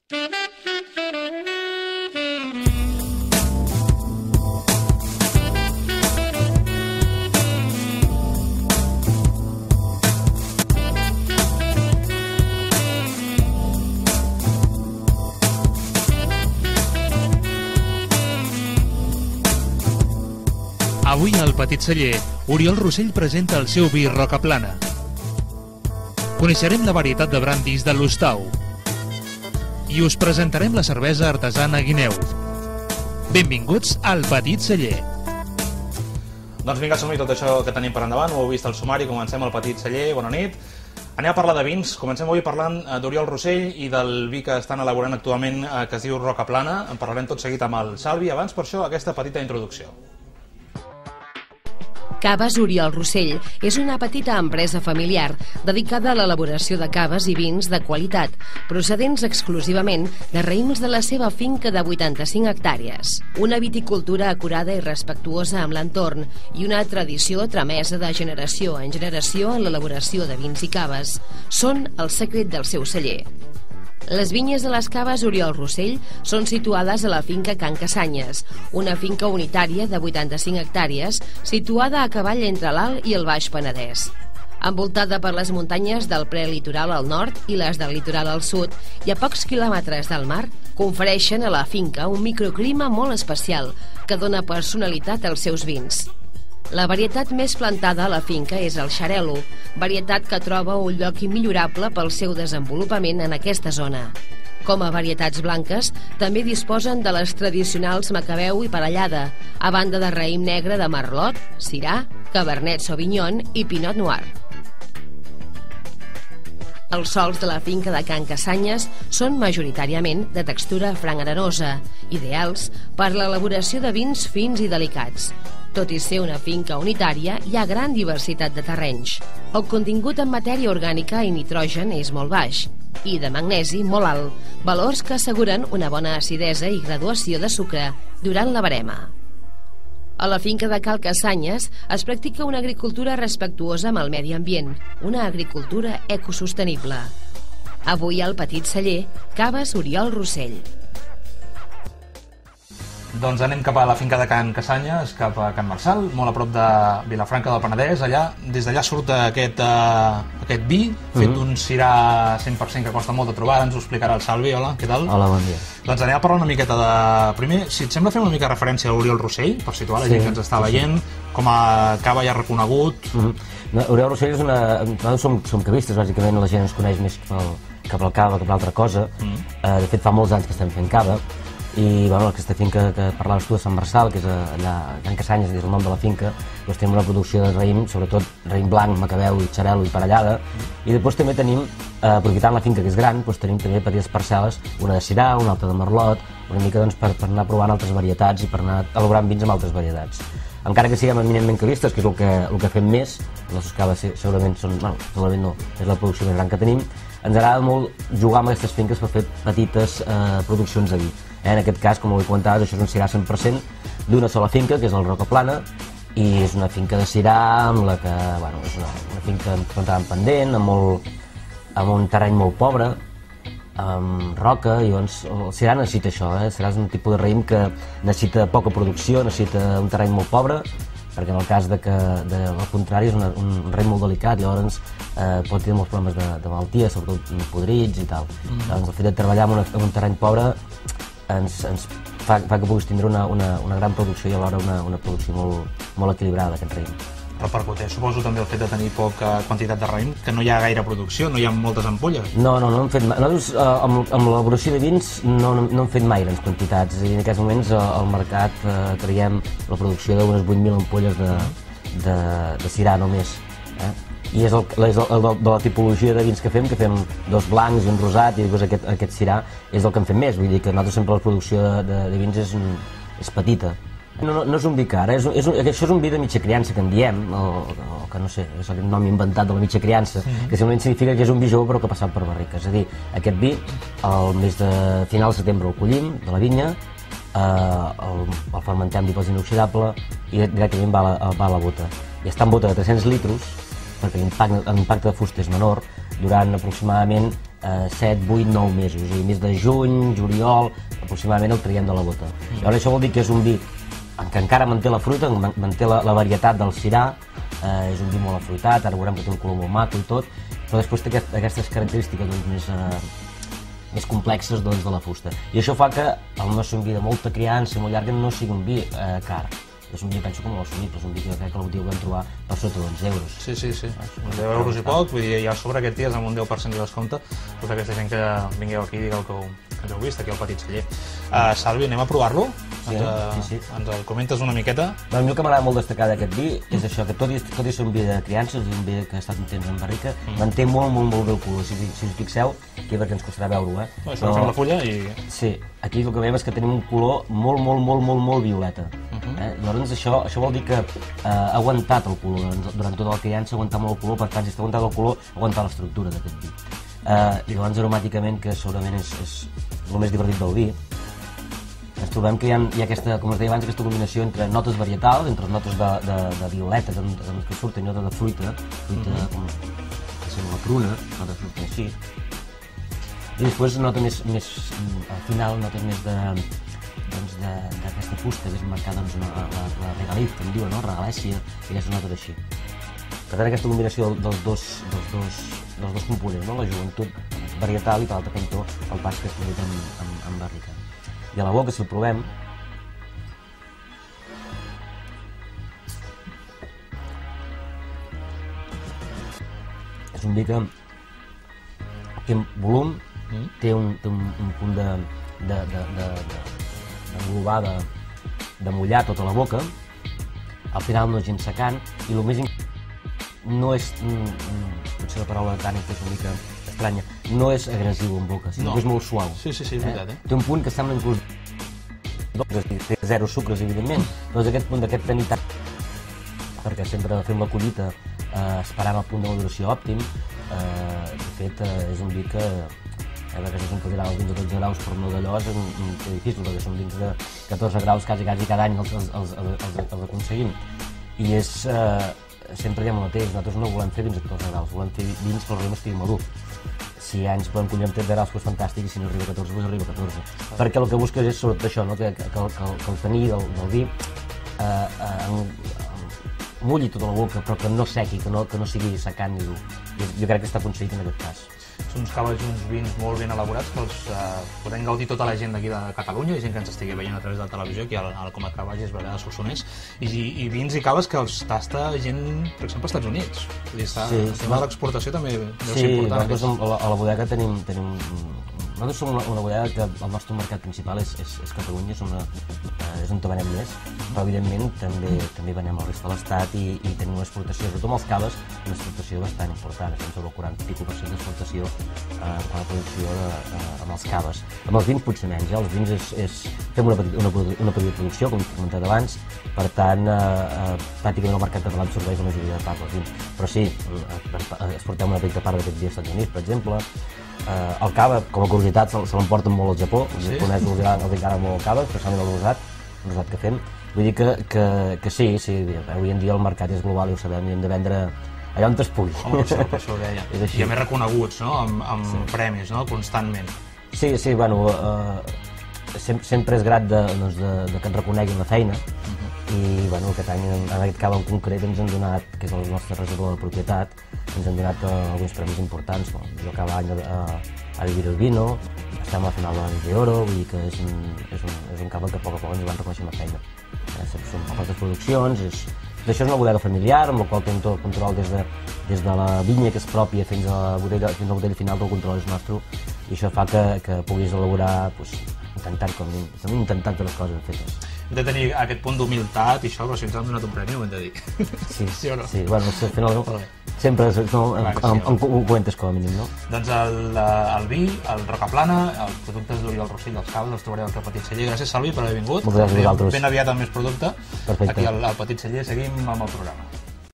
Avui al Petit Celler, Oriol Rossell presenta el seu vi Rocaplana. Coneixerem la varietat de brandis de l'Ostau i us presentarem la cervesa artesana Guineu. Benvinguts al Petit Celler. Doncs vinga, som-hi tot això que tenim per endavant. Ho heu vist al sumari, comencem al Petit Celler. Bona nit. Anem a parlar de vins. Comencem avui parlant d'Oriol Rossell i del vi que estan elaborant actualment, que es diu Rocaplana. En parlarem tot seguit amb el Salvi. Abans, per això, aquesta petita introducció. Caves Oriol Rossell és una petita empresa familiar dedicada a l'elaboració de caves i vins de qualitat, procedents exclusivament de raïms de la seva finca de 85 hectàrees. Una viticultura acurada i respectuosa amb l'entorn i una tradició tramesa de generació en generació en l'elaboració de vins i caves són el secret del seu celler. Les vinyes de les caves Oriol Rossell són situades a la finca Can Casanyes, una finca unitària de 85 hectàrees situada a cavall entre l'Alt i el Baix Penedès. Envoltada per les muntanyes del prelitoral al nord i les del litoral al sud i a pocs quilòmetres del mar, confereixen a la finca un microclima molt especial que dona personalitat als seus vins. La varietat més plantada a la finca és el Xarel·lo, varietat que troba un lloc immillorable pel seu desenvolupament en aquesta zona. Com a varietats blanques, també disposen de les tradicionals Macabeu i Parellada, a banda de raïm negre de Merlot, Syrah, Cabernet Sauvignon i Pinot Noir. Els sòls de la finca de Can Casanyes són majoritàriament de textura franc arenosa, ideals per l'elaboració de vins fins i delicats. Tot i ser una finca unitària, hi ha gran diversitat de terrenys. El contingut en matèria orgànica i nitrogen és molt baix i de magnesi molt alt, valors que asseguren una bona acidesa i graduació de sucre durant la verema. A la finca de Cal Casanyes es practica una agricultura respectuosa amb el medi ambient, una agricultura ecosostenible. Avui al Petit Celler, Caves Oriol Rossell. Doncs anem cap a la finca de Can Casanyes, cap a Can Marçal, molt a prop de Vilafranca del Penedès. Des d'allà surt aquest vi, fet d'un Syrah 100% que costa molt de trobar. Ens ho explicarà el Salvi. Hola, què tal? Hola, bon dia. Doncs anem a parlar una miqueta de... Primer, si et sembla, fer una mica referència a l'Oriol Rossell, per situar la gent que ens està veient, com a cava ja reconegut. Oriol Rossell és una... Nosaltres som cavistes, bàsicament la gent ens coneix més cap al cava, cap a l'altra cosa. De fet, fa molts anys que estem fent cava. I bueno, aquesta finca que parlaves tu de Sant Marçal, que és allà a Can Casanyes, és el nom de la finca, doncs tenim una producció de raïm, sobretot raïm blanc, Macabeu i Xarel·lo i Parellada, i després també tenim, aprofitant la finca que és gran, doncs tenim també petites parcel·les, una de Syrah, una altra de Merlot, una mica doncs, per anar provant altres varietats i per anar elaborant vins amb altres varietats. Encara que siguem eminentment cavistes, que és el que fem més, els nostres caves segurament són, bueno, segurament no, és la producció més gran que tenim, ens agrada molt jugar amb aquestes finques per fer petites produccions de vi. En aquest cas, com ho comentaves, això és un Syrah 100% d'una sola finca, que és el Rocaplana, i és una finca de Syrah amb la que, bueno, és una finca en pendent, amb un terreny molt pobre, amb roca, i doncs el Syrah necessita això, el Syrah és un tipus de raïm que necessita poca producció, necessita un terreny molt pobre, perquè en el cas de que, al contrari, és un raïm molt delicat i llavors pot tenir molts problemes de malaltia, sobretot podrits i tal. Doncs el fet de treballar en un terreny pobre ens fa que puguis tindre una gran producció i alhora una producció molt equilibrada d'aquest raïm. Repercuteix, suposo, també el fet de tenir poca quantitat de raïm, que no hi ha gaire producció, no hi ha moltes ampolles. No hem fet mai. Nosaltres, amb l'elaboració de vins, no hem fet mai grans quantitats. És a dir, en aquests moments al mercat traiem la producció d'unes 8.000 ampolles de Syrah només. I és de la tipologia de vins que fem dos blancs i un rosat, i després aquest Syrah és el que en fem més. Vull dir que nosaltres sempre la producció de vins és petita. No és un vi car, això és un vi de mitja criança, que en diem, o que no sé, és el nom inventat de la mitja criança, que simplement significa que és un vi jove però que ha passat per barrica. És a dir, aquest vi, al mes de final de setembre el collim de la vinya, el fermentem dipòsit inoxidable i directament va a la bota. I està en bota de 300 litres, perquè l'impacte de fusta és menor, durant aproximadament 7, 8, 9 mesos, és a dir, mes de juny, juliol, aproximadament el traiem de la bota. Llavors això vol dir que és un vi que encara manté la fruita, manté la varietat del Syrah, és un vi molt afruitat, ara veurem que té un color molt maco i tot, però després té aquestes característiques més complexes de la fusta. I això fa que el no sigui un vi de molta criança, molt llarga, no sigui un vi car. És un vi, penso, com l'assumit, però és un vi que crec que la botiga ho vam trobar per sota d'11 euros. Sí, uns 10 euros i poc, vull dir, ja a sobre aquest dia és amb un 10% de descompte, tota aquesta gent que vingueu aquí i digueu que ens heu vist aquí al Petit Celler. Salvi, anem a provar-lo? Sí. Ens el comentes una miqueta? A mi el que m'agrada molt destacar d'aquest vi és això, que tot i ser un vi de criança, és un vi que ha estat un temps en barrica, manté molt bé el color. Si us fixeu, aquí perquè ens costarà veure-ho, Això fem la fulla i... Sí, aquí el que veiem és que tenim un color molt violeta. Llavors això vol dir que ha aguantat el color, durant tota la criança ha aguantat molt el color, per tant, si està aguantat el color, ha aguantat l'estructura d'aquest vi. I llavors aromàticament, que segurament és el més divertit del vi, ens trobem que hi ha aquesta, com us deia abans, aquesta combinació entre notes varietals, entre les notes de violeta que surten, notes de fruita com la pruna, notes de fruita així, i després nota més al final, notes més d'aquesta fusta que és marcada la regalit, que en diuen, regalèssia, i aquestes notes així. Per tant, aquesta combinació dels dos components, la joventut varietal i per l'altre cantó el pas que és produït en barrica. I a la boca, si el provem, és un vi que té volum, té un punt d'englobada, de mullar tota la boca, al final no és gens secant, i el més no és, potser la paraula tànica és una mica estranya, no és agressiu en boca, sinó que és molt suau. Sí, és veritat, Té un punt que sembla inclús té zero sucres, evidentment, però és aquest punt d'aquest tenitat, perquè sempre fem la collita esperant el punt de maduració òptim. De fet, és un vi que si són que els vins de 12 graus per no d'allò és difícil, perquè són vins de 14 graus quasi cada any els aconseguim. I és, sempre diem el mateix, nosaltres no volem fer vins de 14 graus, volem fer vins que el raïm estigui madur. Si anys podem collir amb 13 graus, és fantàstic, i si no arriba a 14, doncs arriba a 14. Perquè el que busques és sobretot això, que el tenir del vi mulli tota la boca, però que no sequi, que no sigui secant ni dur. Jo crec que està aconseguit en aquest cas. Són uns caves i uns vins molt ben elaborats que els podem gaudir tota la gent d'aquí de Catalunya i gent que ens estigui veient a través de la televisió, aquí al Comat que Bages, Berguedà, Solsonès, i vins i caves que els tasta gent, per exemple, als Estats Units. El tema de l'exportació també deu ser important. Sí, nosaltres a la bodega tenim... Nosaltres som una bodega que el nostre mercat principal és Catalunya, és on venem més, però evidentment també venem al resta de l'Estat i tenim una exportació, sobretot amb els caves, una exportació bastant important, estem sobre el 40% d'exportació en la producció amb els caves. Amb els vins potser menys, els vins fem una petita producció, com he comentat abans, per tant, pràcticament el mercat català absorbeix la majoria de part dels vins, però sí, exportem una petita part d'aquest vi als Estats Units, per exemple. El cava, com a curiositat, se l'emporten molt al Japó, els japonesos els agrada molt el cava, especialment el rosat que fem. Vull dir que sí, avui en dia el mercat és global i ho sabem, i hem de vendre allà on es pugui. Home, per això ho deia. I a més reconeguts, no?, amb premis, no?, constantment. Sí, bueno, sempre és grat que ens reconeguin la feina, i bueno, aquest any, en aquest cava en concret, ens han donat, que és el nostre reserva de propietat, ens han donat alguns premis importants. Jo cada any a Vivir el Vino, estem a la final de l'Anell d'Oro, vull dir que és un cava que a poc ens van reconeixent la feina. Són moltes produccions, això és una bodega familiar, amb la qual tenim tot el control des de la vinya, que és pròpia, fins a la botella final, tot el control és nostre, i això fa que puguis elaborar, intentant que les coses ben fetes. Hem de tenir aquest punt d'humilitat i això, però si ens han donat un premi ho hem de dir. Sí o no? Sí, bueno, al final sempre em comentes com a mínim, no? Doncs el vi, el Rocaplana, els productes d'Oriol Rossell dels caves els trobareu al Petit Celler. Gràcies, Salvi, per haver vingut. Moltes gràcies a vosaltres. Ben aviat amb més producte. Perfecte. Aquí al Petit Celler seguim amb el programa.